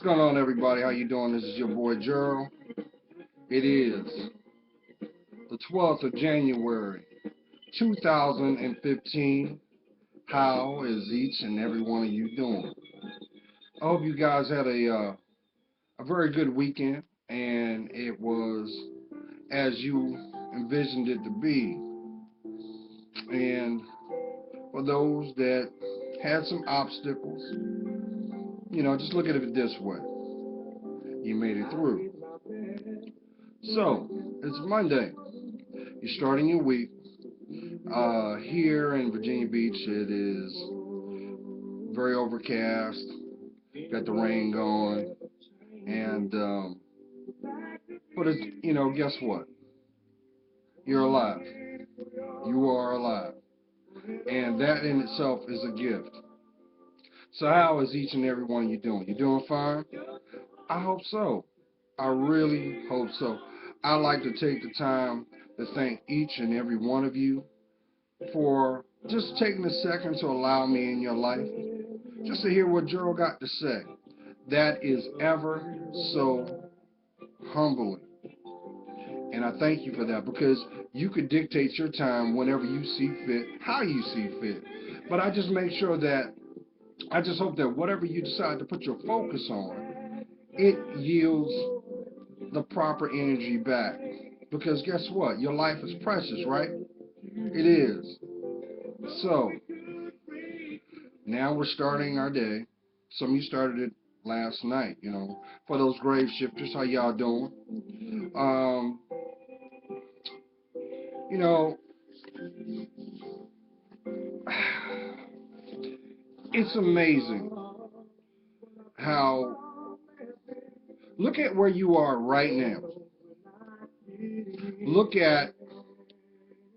going on, everybody? How you doing? This is your boy Gerald. It is the 12th of January, 2015. How is each and every one of you doing? I hope you guys had a very good weekend, and it was as you envisioned it to be. And for those that had some obstacles, just look at it this way: you made it through. So it's Monday. You're starting your week. Here in Virginia Beach, it is very overcast. Got the rain going, and but it's guess what? You're alive. You are alive, and that in itself is a gift. So how is each and every one of you doing? You doing fine? I hope so. I really hope so. I like to take the time to thank each and every one of you for just taking a second to allow me in your life, just to hear what Gerald got to say. That is ever so humbling. And I thank you for that, because you could dictate your time whenever you see fit, how you see fit. But I just make sure that, I just hope that whatever you decide to put your focus on, it yields the proper energy back. Because guess what? Your life is precious, right? It is. So, now we're starting our day. Some of you started it last night, For those grave shifters, how y'all doing? Um, you know, it's amazing how, look at where you are right now. Look at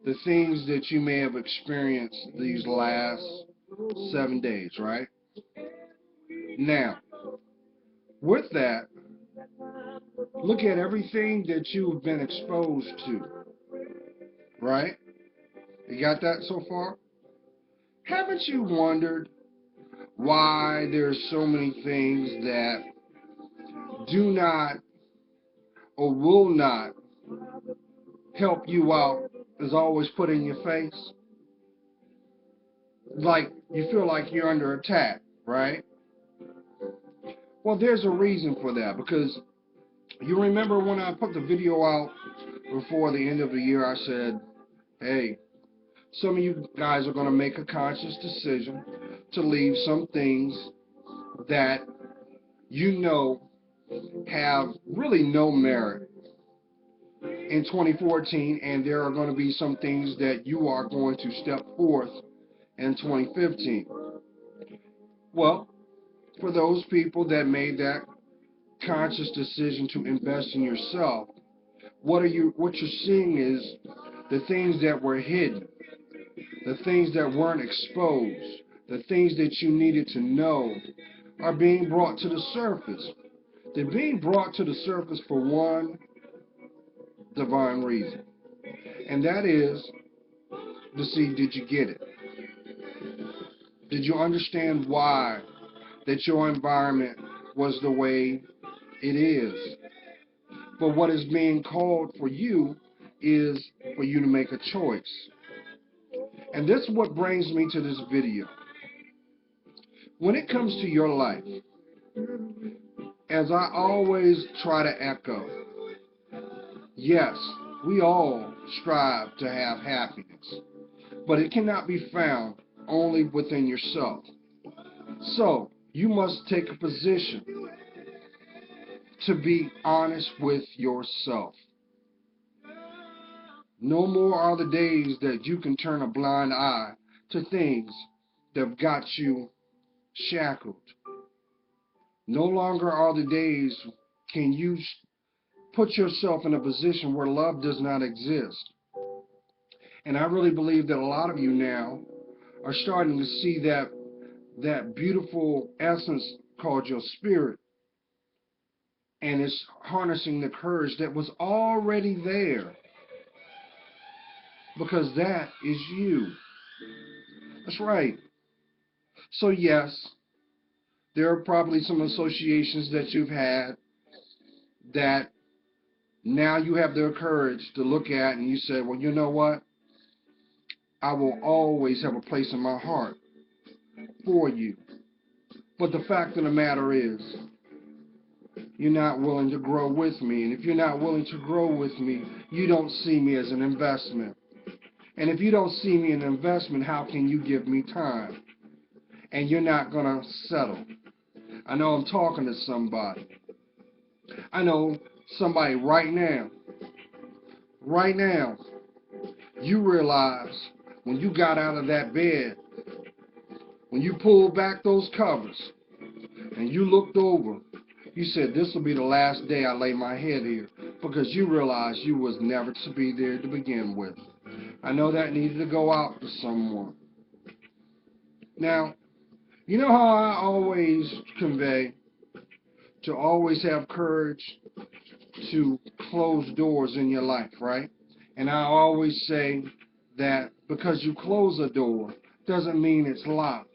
the things that you may have experienced these last 7 days, right? Now, with that, look at everything that you've been exposed to, right? You got that so far? Haven't you wondered why there's so many things that do not or will not help you out, is always put in your face? Like you feel like you're under attack, right? Well, there's a reason for that, because you remember when I put the video out before the end of the year, I said, hey, some of you guys are going to make a conscious decision to leave some things that you know have really no merit in 2014, and there are going to be some things that you are going to step forth in 2015. Well, for those people that made that conscious decision to invest in yourself, what you're seeing is the things that were hidden, the things that weren't exposed, the things that you needed to know are being brought to the surface. They're being brought to the surface for one divine reason, and that is to see, did you get it? Did you understand why that your environment was the way it is? But what is being called for you is for you to make a choice. And this is what brings me to this video. When it comes to your life, as I always try to echo, yes, we all strive to have happiness, but it cannot be found only within yourself. So, you must take a position to be honest with yourself. No more are the days that you can turn a blind eye to things that have got you shackled. No longer are the days can you put yourself in a position where love does not exist. And I really believe that a lot of you now are starting to see that beautiful essence called your spirit, and it's harnessing the courage that was already there, because that is you. That's right. So yes, There are probably some associations that you've had that now you have the courage to look at and you say, well, you know what? I will always have a place in my heart for you. But the fact of the matter is, you're not willing to grow with me. And if you're not willing to grow with me, you don't see me as an investment. And if you don't see me as an investment, how can you give me time? And you're not going to settle. I know I'm talking to somebody. I know somebody right now, you realize when you got out of that bed, when you pulled back those covers, and you looked over, you said, this will be the last day I lay my head here, because you realized you was never to be there to begin with. I know that needed to go out to someone. Now, you know how I always convey to always have courage to close doors in your life, right? And I always say that because you close a door doesn't mean it's locked.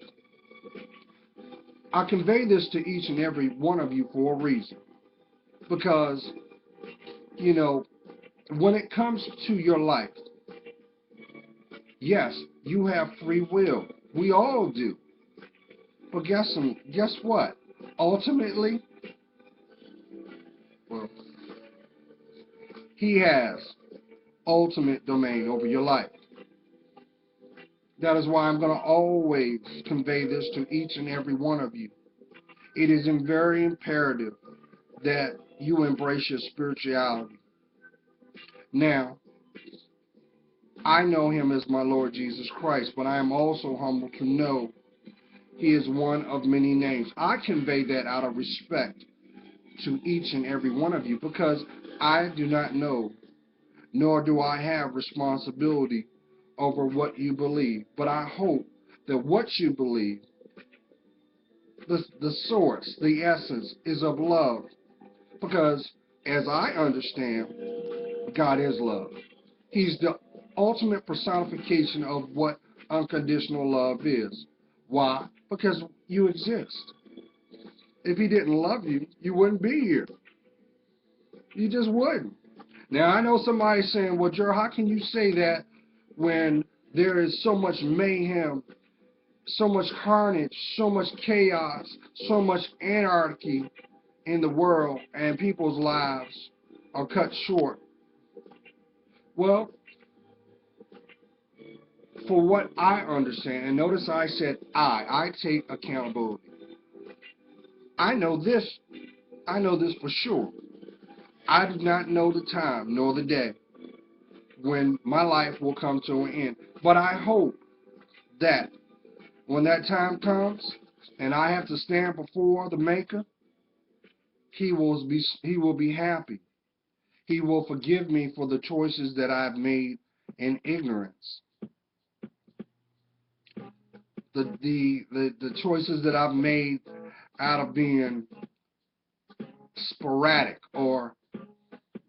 I convey this to each and every one of you for a reason. Because, you know, when it comes to your life, yes, you have free will. We all do. But guess what? Ultimately, well, he has ultimate domain over your life. That is why I'm going to always convey this to each and every one of you. It is very imperative that you embrace your spirituality. Now, I know him as my Lord Jesus Christ, but I am also humble to know he is one of many names. I convey that out of respect to each and every one of you, because I do not know, nor do I have responsibility over what you believe. But I hope that what you believe, the source, the essence, is of love. Because as I understand, God is love. He's the ultimate personification of what unconditional love is. Why? Because you exist. If he didn't love you, you wouldn't be here. You just wouldn't. Now, I know somebody's saying, well, Jer, how can you say that when there is so much mayhem, so much carnage, so much chaos, so much anarchy in the world, and people's lives are cut short? Well, for what I understand, and notice I said I take accountability. I know this for sure. I do not know the time nor the day when my life will come to an end. But I hope that when that time comes and I have to stand before the Maker, he will be happy. He will forgive me for the choices that I've made in ignorance. The choices that I've made out of being sporadic or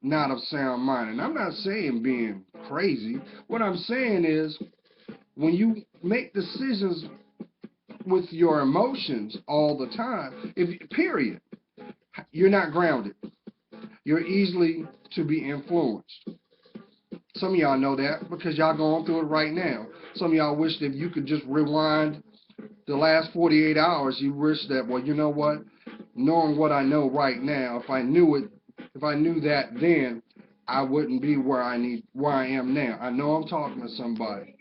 not of sound mind. And I'm not saying being crazy. What I'm saying is when you make decisions with your emotions all the time, period, you're not grounded. You're easily to be influenced. Some of y'all know that because y'all going through it right now. Some of y'all wish that you could just rewind the last 48 hours. You wish that, well, you know what? Knowing what I know right now, if I knew that then, I wouldn't be where I am now. I know I'm talking to somebody.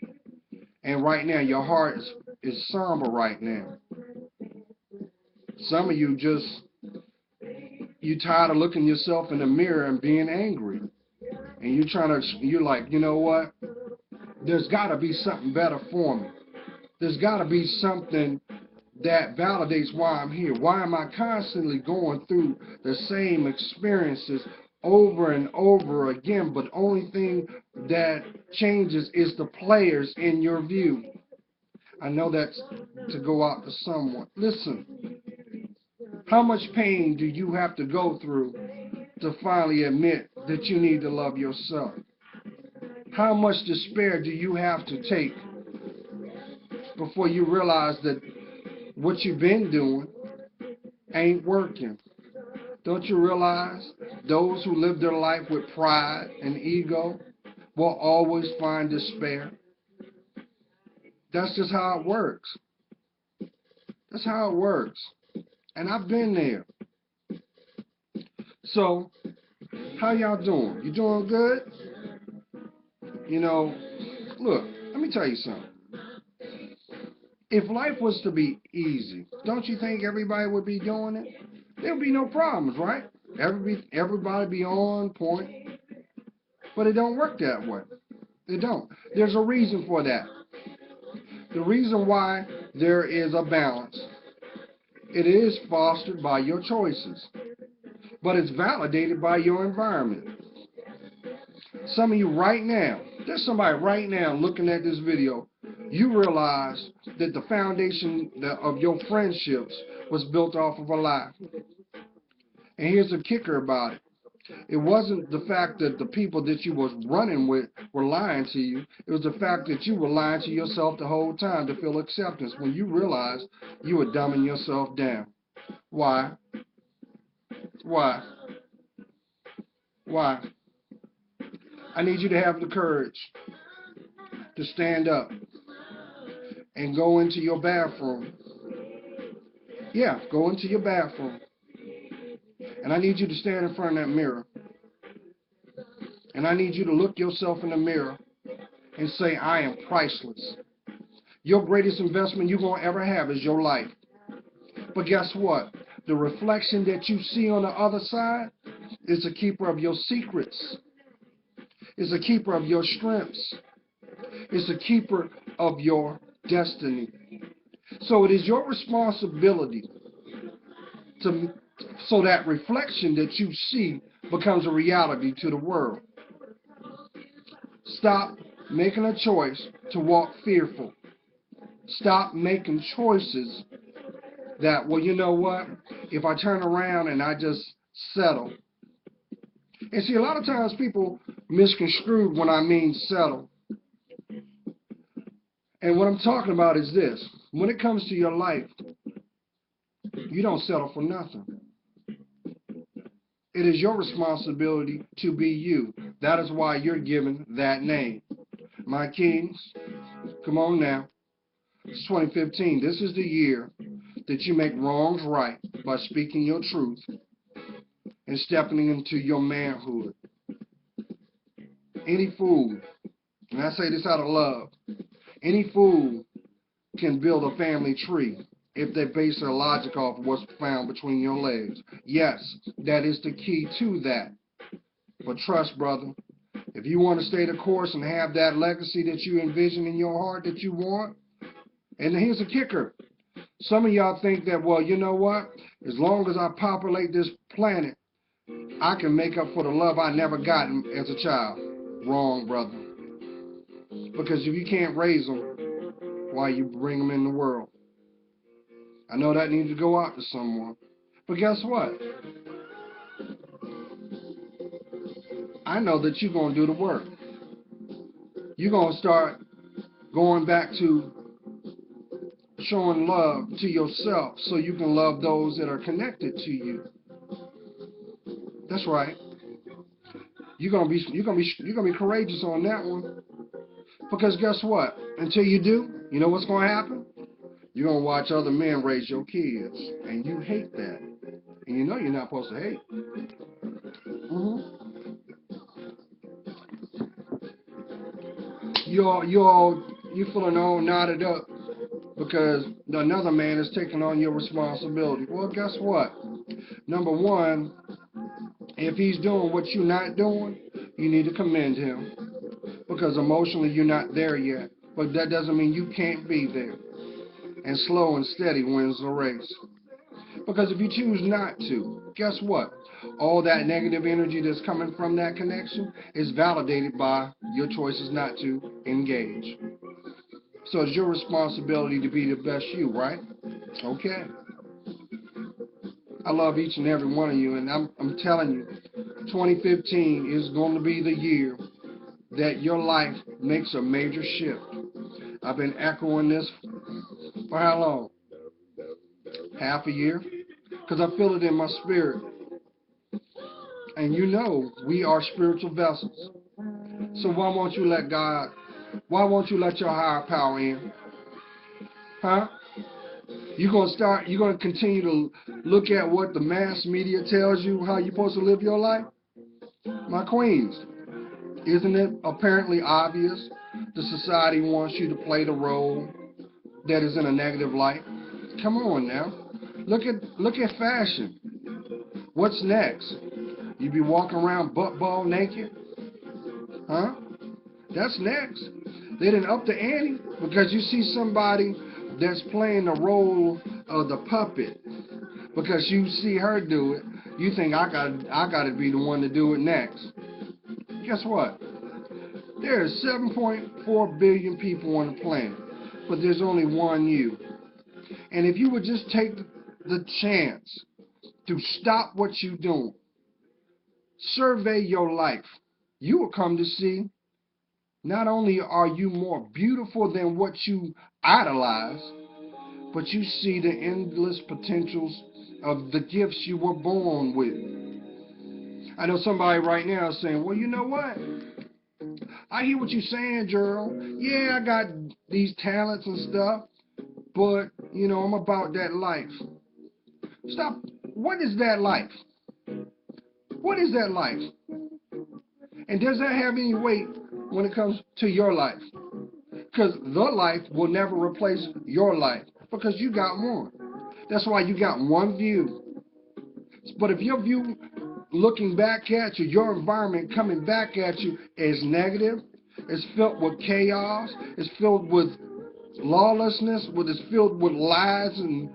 And right now, your heart is somber right now. Some of you you tired of looking yourself in the mirror and being angry. And you're like, you know what? There's got to be something better for me. There's got to be something that validates why I'm here. Why am I constantly going through the same experiences over and over again? But the only thing that changes is the players in your view. I know that's to go out to someone. Listen, how much pain do you have to go through to finally admit that you need to love yourself? How much despair do you have to take before you realize that what you've been doing ain't working. Don't you realize those who live their life with pride and ego will always find despair? That's just how it works. That's how it works. And I've been there. So, how y'all doing? You doing good? You know, look, let me tell you something. If life was to be easy, don't you think everybody would be doing it? There'd be no problems, right? Everybody be on point. But it don't work that way. It don't. There's a reason for that. The reason why there is a balance, it is fostered by your choices, but it's validated by your environment. Some of you right now, there's somebody right now looking at this video, you realize that the foundation of your friendships was built off of a lie. And here's the kicker about it. It wasn't the fact that the people that you was running with were lying to you. It was the fact that you were lying to yourself the whole time to feel acceptance when you realized you were dumbing yourself down. Why? Why? Why? I need you to have the courage to stand up and go into your bathroom. Yeah, go into your bathroom. And I need you to stand in front of that mirror. And I need you to look yourself in the mirror and say, I am priceless. Your greatest investment you're going to ever have is your life. But guess what? The reflection that you see on the other side is a keeper of your secrets. Is a keeper of your strengths. Is a keeper of your destiny. So it is your responsibility so that reflection that you see becomes a reality to the world. Stop making a choice to walk fearful. Stop making choices that, well, you know what? If I turn around and I just settle. And see, a lot of times people misconstrue when I mean settle. And what I'm talking about is this. When it comes to your life, you don't settle for nothing. It is your responsibility to be you. That is why you're given that name. My kings, come on now. It's 2015. This is the year that you make wrongs right by speaking your truth and stepping into your manhood. Any fool, and I say this out of love, any fool can build a family tree if they base their logic off of what's found between your legs. Yes, that is the key to that. But trust, brother, if you want to stay the course and have that legacy that you envision in your heart that you want, and here's the kicker. Some of y'all think that, well, you know what? As long as I populate this planet, I can make up for the love I never got as a child. Wrong, brother. Because if you can't raise them, why you bring them in the world? I know that needs to go out to someone. But guess what? I know that you're going to do the work. You're going to start going back to showing love to yourself so you can love those that are connected to you. That's right. You're gonna be courageous on that one. Because guess what? Until you do, you know what's gonna happen? You're gonna watch other men raise your kids, and you hate that. And you know you're not supposed to hate. You feeling all knotted up because another man is taking on your responsibility. Well, guess what? Number one, if he's doing what you're not doing, you need to commend him. Because emotionally you're not there yet. But that doesn't mean you can't be there. And slow and steady wins the race. Because if you choose not to, guess what? All that negative energy that's coming from that connection is validated by your choices not to engage. So it's your responsibility to be the best you, right? Okay. I love each and every one of you, and I'm telling you, 2015 is going to be the year that your life makes a major shift. I've been echoing this for how long? Half a year? because I feel it in my spirit. And you know we are spiritual vessels. So why won't you let God, why won't you let your higher power in? Huh? You're gonna continue to look at what the mass media tells you how you're supposed to live your life? My queens, isn't it apparently obvious the society wants you to play the role that is in a negative light? Come on now. Look at fashion. What's next? You be walking around butt ball naked? Huh? That's next. They didn't up the ante because you see somebody that's playing the role of the puppet. Because you see her do it, you think I gotta be the one to do it next. Guess what? There are 7.4 billion people on the planet, but there's only one you. And if you would just take the chance to stop what you're doing, survey your life, you will come to see not only are you more beautiful than what you idolize, but you see the endless potentials of the gifts you were born with. I know somebody right now is saying, well, you know what? I hear what you're saying, Gerald. Yeah, I got these talents and stuff, but, you know, I'm about that life. Stop. What is that life? What is that life? And does that have any weight when it comes to your life? Because the life will never replace your life because you got one. That's why you got one view. But if your view looking back at you, your environment coming back at you is negative, it's filled with chaos, it's filled with lawlessness, it's filled with lies, and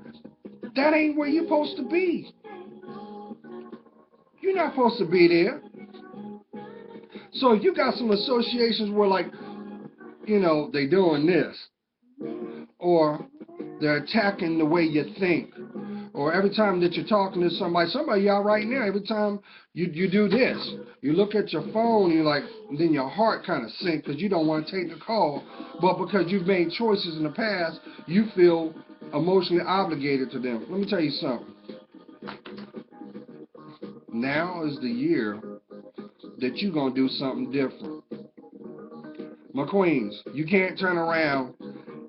that ain't where you're supposed to be. You're not supposed to be there. So if you got some associations where, like, you know, they doing this, or they're attacking the way you think, or every time that you're talking to somebody out right now, every time you do this, you look at your phone, you're like, then your heart kind of sinks because you don't want to take the call, but because you've made choices in the past, you feel emotionally obligated to them. Let me tell you something. Now is the year that you're going to do something different. My queens, you can't turn around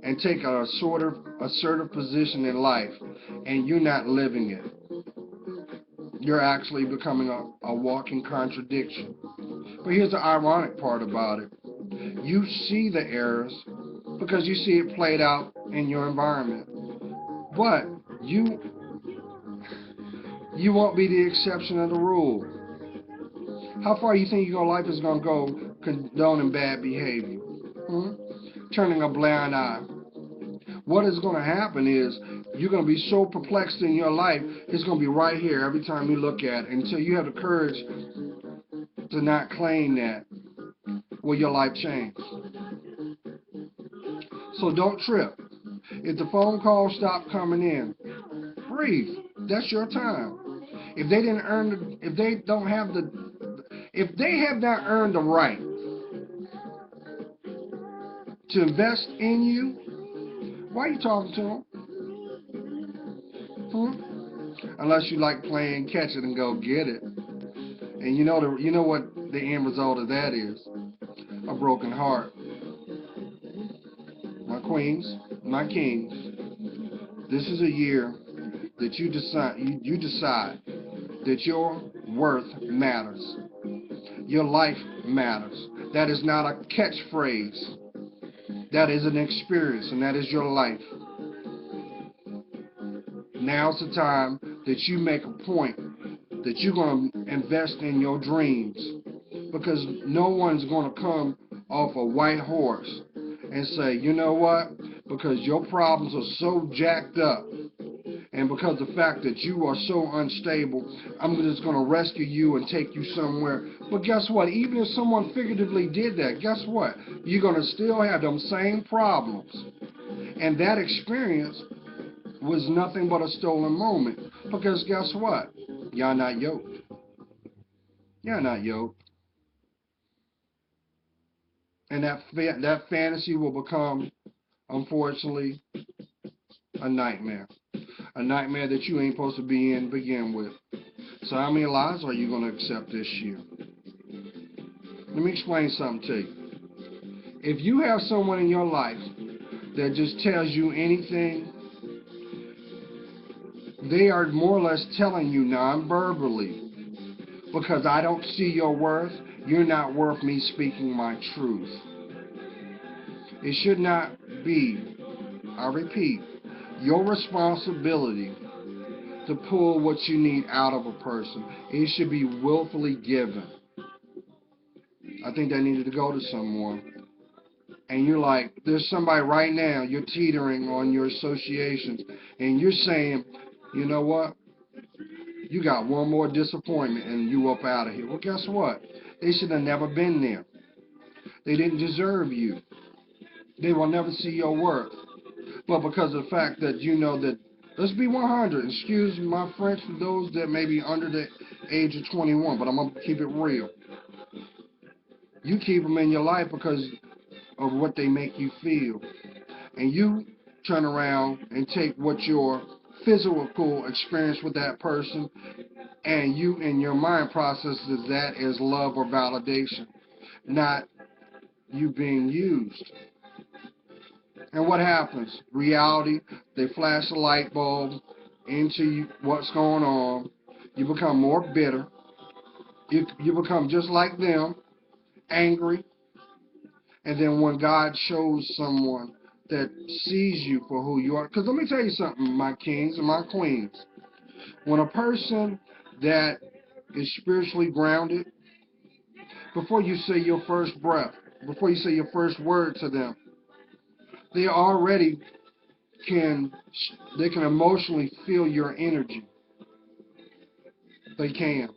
and take a sort of assertive position in life and you're not living it. You're actually becoming a walking contradiction. But here's the ironic part about it. You see the errors because you see it played out in your environment. But you won't be the exception of the rule. How far you think your life is going to go condoning bad behavior? Turning a blind eye. What is going to happen is you're going to be so perplexed in your life, it's going to be right here every time you look at it until you have the courage to not claim that. Will your life change? So don't trip. If the phone calls stop coming in, breathe. That's your time. If they didn't earn, if they don't have if they have not earned the right to invest in you, why are you talking to them? Unless you like playing catch it and go get it, and you know what the end result of that is: a broken heart. My queens, my kings, this is a year that you decide that your worth matters. Your life matters. That is not a catchphrase. That is an experience, and that is your life. Now's the time that you make a point that you're going to invest in your dreams, because no one's going to come off a white horse and say, you know what, because your problems are so jacked up and because of the fact that you are so unstable, I'm just going to rescue you and take you somewhere. But guess what? Even if someone figuratively did that, guess what? You're going to still have them same problems. And that experience was nothing but a stolen moment. Because guess what? Y'all not yoked. Y'all not yoked. And that fantasy will become, unfortunately, a nightmare. a nightmare that you ain't supposed to be in to begin with. So how many lies are you going to accept this year? Let me explain something to you. If you have someone in your life that just tells you anything, they are more or less telling you non-verbally, because I don't see your worth, you're not worth me speaking my truth. It should not be, I repeat, your responsibility to pull what you need out of a person. It should be willfully given. I think that needed to go to someone. And you're like, there's somebody right now, you're teetering on your associations, and you're saying, you know what? You got one more disappointment and you up out of here. Well, guess what? They should have never been there. They didn't deserve you. They will never see your worth. But because of the fact that you know that, let's be 100, excuse my French for those that may be under the age of 21, but I'm going to keep it real. You keep them in your life because of what they make you feel. And you turn around and take what your physical experience with that person, and you in your mind processes that as love or validation, not you being used. And what happens? Reality, they flash a light bulb into what's going on. You become more bitter. You become just like them, angry. And then when God shows someone that sees you for who you are, because let me tell you something, my kings and my queens. When a person that is spiritually grounded, before you say your first breath, before you say your first word to them, they already can emotionally feel your energy. They can.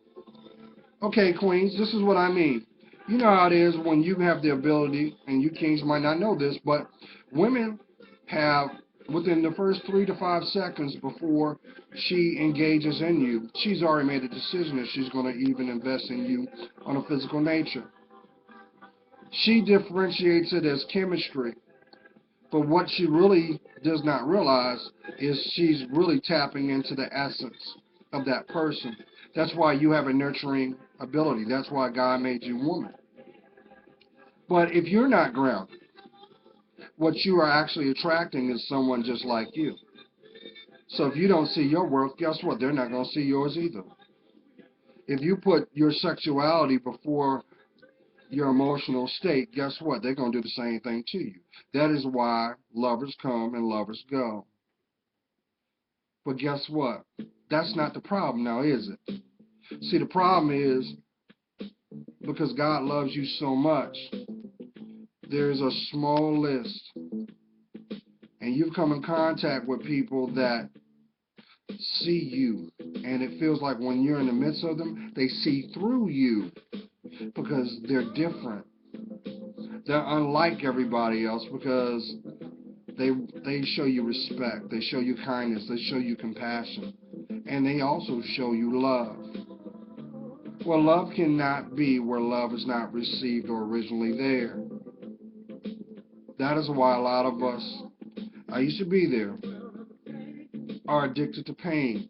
Okay, queens, this is what I mean. You know how it is when you have the ability, and you kings might not know this, but women have, within the first 3 to 5 seconds before she engages in you, she's already made a decision that she's going to even invest in you on a physical nature. She differentiates it as chemistry, but what she really does not realize is she's really tapping into the essence of that person. That's why you have a nurturing ability. That's why God made you woman. But if you're not grounded, what you are actually attracting is someone just like you. So if you don't see your worth, guess what? They're not going to see yours either. If you put your sexuality before your emotional state, guess what? They're going to do the same thing to you. That is why lovers come and lovers go. But guess what? That's not the problem now, is it? See, the problem is, because God loves you so much, there's a small list. And you've come in contact with people that see you. And it feels like when you're in the midst of them, they see through you because they're different. They're unlike everybody else because they show you respect. They show you kindness. They show you compassion. And they also show you love. Well, love cannot be where love is not received or originally there. That is why a lot of us, I used to be there, are addicted to pain.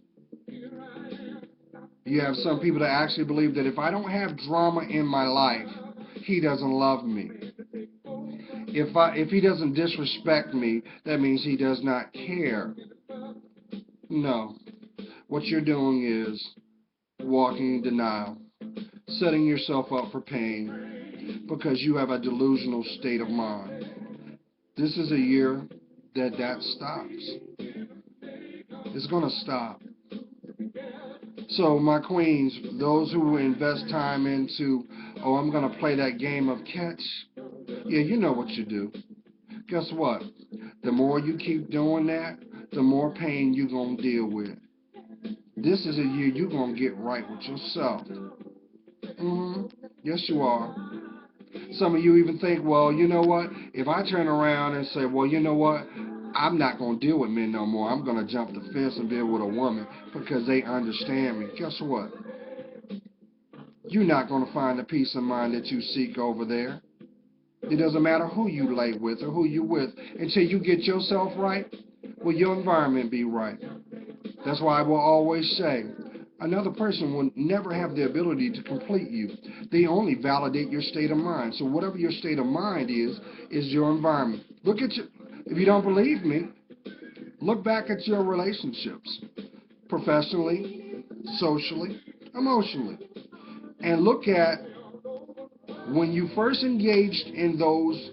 You have some people that actually believe that if I don't have drama in my life, he doesn't love me. If he doesn't disrespect me, that means he does not care. No. What you're doing is walking in denial, setting yourself up for pain because you have a delusional state of mind. This is a year that stops. It's going to stop. So my queens, those who invest time into, oh, I'm going to play that game of catch, yeah, you know what you do. Guess what? The more you keep doing that, the more pain you're going to deal with. This is a year you're going to get right with yourself. Yes, you are. Some of you even think, well, you know what? If I turn around and say, well, you know what? I'm not going to deal with men no more. I'm going to jump the fence and deal with a woman because they understand me. Guess what? You're not going to find the peace of mind that you seek over there. It doesn't matter who you lay with or who you with. Until you get yourself right, will your environment be right? That's why I will always say, another person will never have the ability to complete you. They only validate your state of mind. So whatever your state of mind is your environment. Look at your, if you don't believe me, look back at your relationships, professionally, socially, emotionally, and look at when you first engaged in those.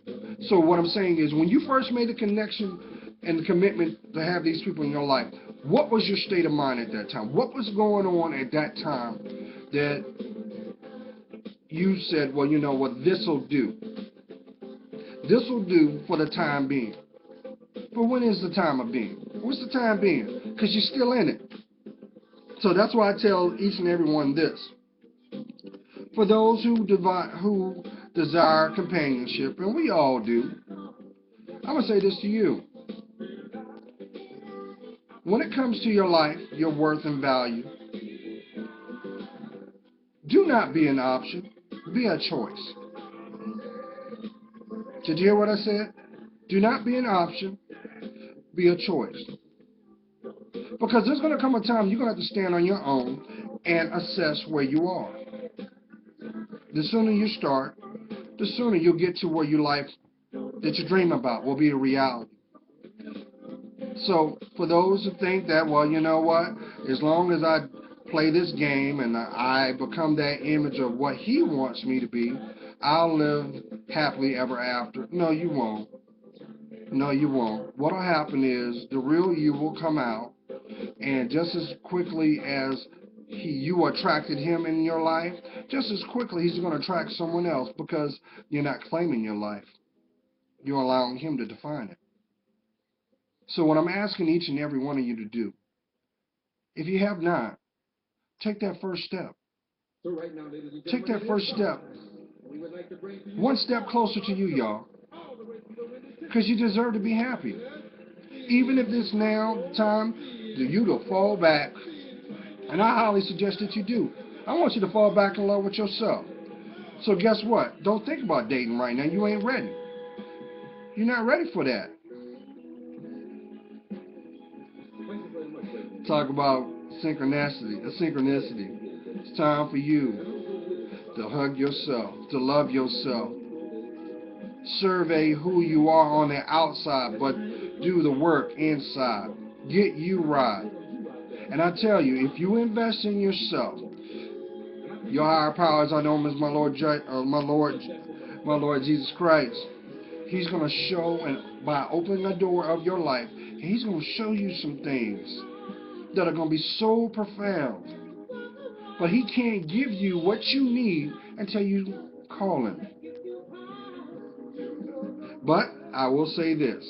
So what I'm saying is, when you first made the connection and the commitment to have these people in your life, what was your state of mind at that time? What was going on at that time that you said, well, you know what, this'll do. This'll do for the time being. But when is the time of being? What's the time being? Because you're still in it. So that's why I tell each and every one this. For those who desire companionship, and we all do, I'm going to say this to you. When it comes to your life, your worth and value, do not be an option, be a choice. Did you hear what I said? Do not be an option, be a choice. Because there's going to come a time you're going to have to stand on your own and assess where you are. The sooner you start, the sooner you'll get to where your life that you dream about will be a reality. So for those who think that, well, you know what, as long as I play this game and I become that image of what he wants me to be, I'll live happily ever after. No, you won't. No, you won't. What'll happen is the real you will come out, and just as quickly as you attracted him in your life, just as quickly he's going to attract someone else, because you're not claiming your life. You're allowing him to define it. So what I'm asking each and every one of you to do, if you have not, take that first step. Take that first step. One step closer to you, y'all. Because you deserve to be happy. Even if it's now time for you to fall back, and I highly suggest that you do. I want you to fall back in love with yourself. So guess what? Don't think about dating right now. You ain't ready. You're not ready for that. Talk about synchronicity. It's time for you to hug yourself, to love yourself. Survey who you are on the outside, but do the work inside. Get you right. And I tell you, if you invest in yourself, your higher powers, I know him as my Lord Jesus Christ. He's going to show, and by opening the door of your life, he's going to show you some things that are going to be so profound. But he can't give you what you need until you call him. But I will say this,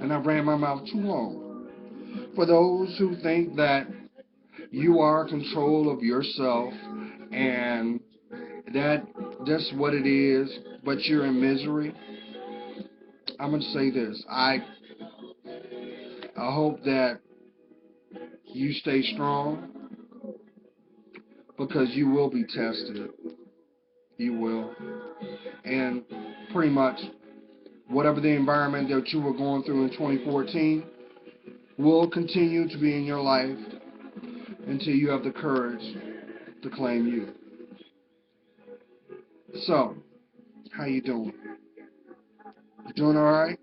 and I've ran my mouth too long. For those who think that you are in control of yourself and that's what it is, but you're in misery, I'm going to say this. I hope that you stay strong, because you will be tested. You will. And pretty much whatever the environment that you were going through in 2014 will continue to be in your life until you have the courage to claim you. So, how you doing? You doing all right?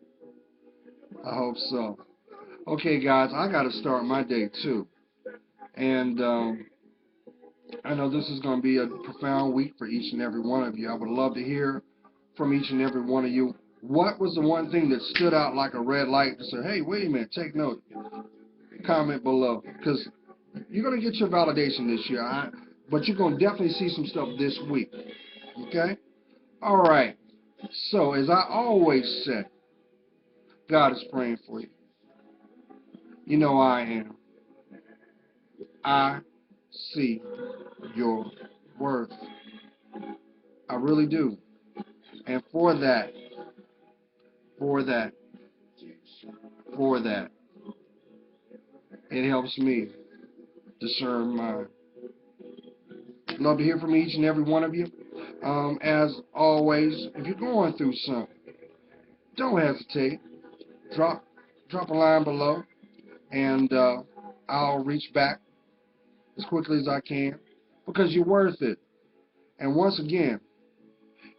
I hope so. Okay, guys, I got to start my day too. And I know this is going to be a profound week for each and every one of you. I would love to hear from each and every one of you. What was the one thing that stood out like a red light to say, hey, wait a minute, take note? Comment below, because you're going to get your validation this year, but you're going to definitely see some stuff this week. Okay? All right. So, as I always say, God is praying for you. You know I am. I see your worth. I really do. And for that, it helps me discern mine. Love to hear from each and every one of you. As always, if you're going through something, don't hesitate. Drop a line below, and I'll reach back as quickly as I can because you're worth it. And once again,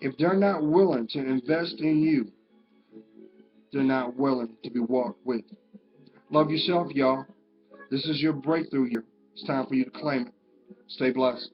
if they're not willing to invest in you, they're not willing to be walked with. Love yourself, y'all. This is your breakthrough year. It's time for you to claim it. Stay blessed.